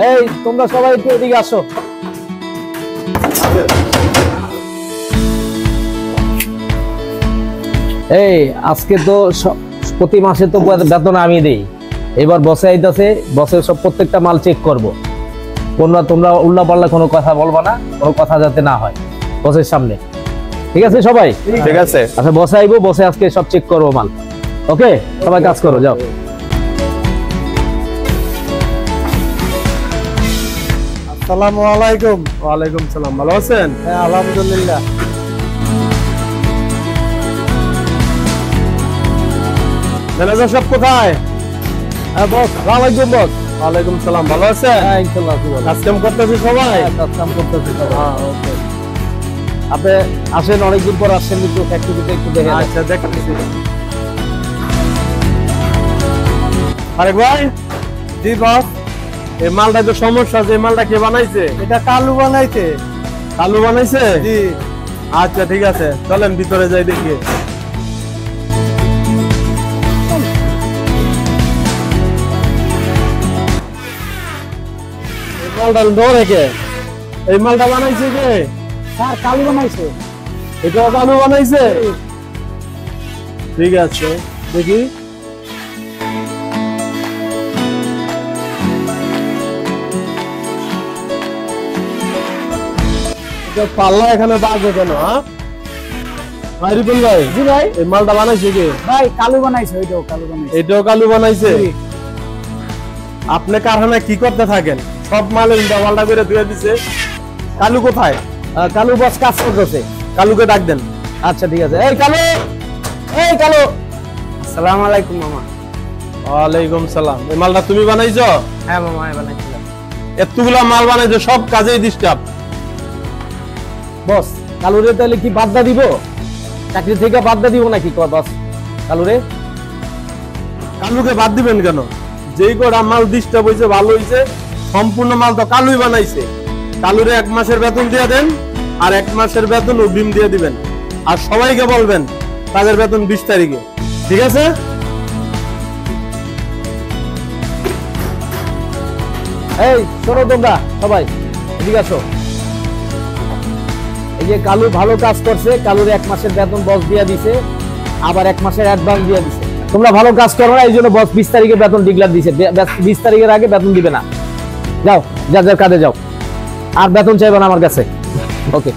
এই তোমরা সবাই একটু এদিকে আসো। এই আজকে তো প্রতি মাসে তো বেতন আমি দেই, এবার বসে আইতাছে, বসের সব প্রত্যেকটা মাল চেক করব। তোমরা উল্লা পাল্লা কোনো কথা বলবা না, কোনো কথা যাতে না হয় বসের সামনে, ঠিক আছে সবাই? ঠিক আছে। আচ্ছা বসে আইবো, বসে আজকে সব চেক করবো মাল। ওকে, সবাই কাজ করো, যাও। আসসালামু আলাইকুম। ওয়ালাইকুম সালাম। ভালো আছেন? হ্যাঁ আলহামদুলিল্লাহ। ম্যানেজার সব কোথায়? হ্যাঁ বস, আসসালামু আলাইকুম বস। ওয়ালাইকুম সালাম। ভালো আছেন? হ্যাঁ ইনশাআল্লাহ ভালো। কাজ কাম করতেছি সবাই? হ্যাঁ কাজ কাম করতেছি সবাই। হ্যাঁ, ওকে। আপনি আসেন, অনেকদিন পর আসছেন, একটু ফ্যাক্টরিতে একটু দেখে। আচ্ছা দেখতেছি। আরেক ভাই। জি বস। এই মালটা তো সমস্যা আছে, এই মালটা কে বানাইছে? এটা কালু বানাইছে। কালু বানাইছে? জি। আচ্ছা ঠিক আছে, চলেন ভিতরে যাই দেখি। এই মালটা ধরে কে? এই মালটা বানাইছে কে? স্যার কালু বানাইছে। এটা কালু বানাইছে? ঠিক আছে, দেখি। পাল্লা এখানে বাজে কেন? হ্যাঁ মাইরিপুল ভাই। জি ভাই। এই মালটা বানাইছে কে? ভাই কালু বানাইছে, ওইটাও কালু বানাইছে। এটাও কালু বানাইছে? আপনি কারখানায় কি করতে থাকেন? সব মাল উল্টা পাল্টা করে ধুয়ে দিছে। কালু কোথায়? কালু বস কাজ করতেছে। কালুকে ডাক দেন। আচ্ছা ঠিক আছে। এই কালু, এই কালু। আসসালামু আলাইকুম মামা। ওয়ালাইকুম সালাম। এই মালটা তুমি বানাইছো? হ্যাঁ মামা আমি বানাইছিলাম। এতগুলা মাল বানাইছো, সব কাজেই ডিস্টার্ব। বস কালুরে তাহলে কি বাদদা দিব? চাকরি থেকে বাদদা দিব নাকি বস কালুরে? কালুকে বাদ দিবেন কেন? যেই কটা মাল ডিস্টার্ব হয়েছে ভালো হয়েছে, সম্পূর্ণ মাল তো কালুই বানাইছে। কালুরে 1 মাসের বেতন দিয়ে দেন, আর 1 মাসের বেতন অগ্রিম দিয়ে দিবেন। আর সবাইকে বলবেন তাদের বেতন 20 তারিখে, ঠিক আছে? এই শোনো তোমরা সবাই এদিকে আসো। এই যে কালু ভালো কাজ করছে, কালুর 1 মাসের বেতন বস দিয়ে দিছে, আবার 1 মাসের অ্যাডভান্স দিয়ে দিছে। তোমরা ভালো কাজ করো না, এই জন্য বস 20 তারিখে বেতন ডিক্লেয়ার দিছে। 20 তারিখের আগে বেতন দিবে না। যাও, যার যার কাজে যাও, আর বেতন চাইবে না আমার কাছে। ওকে।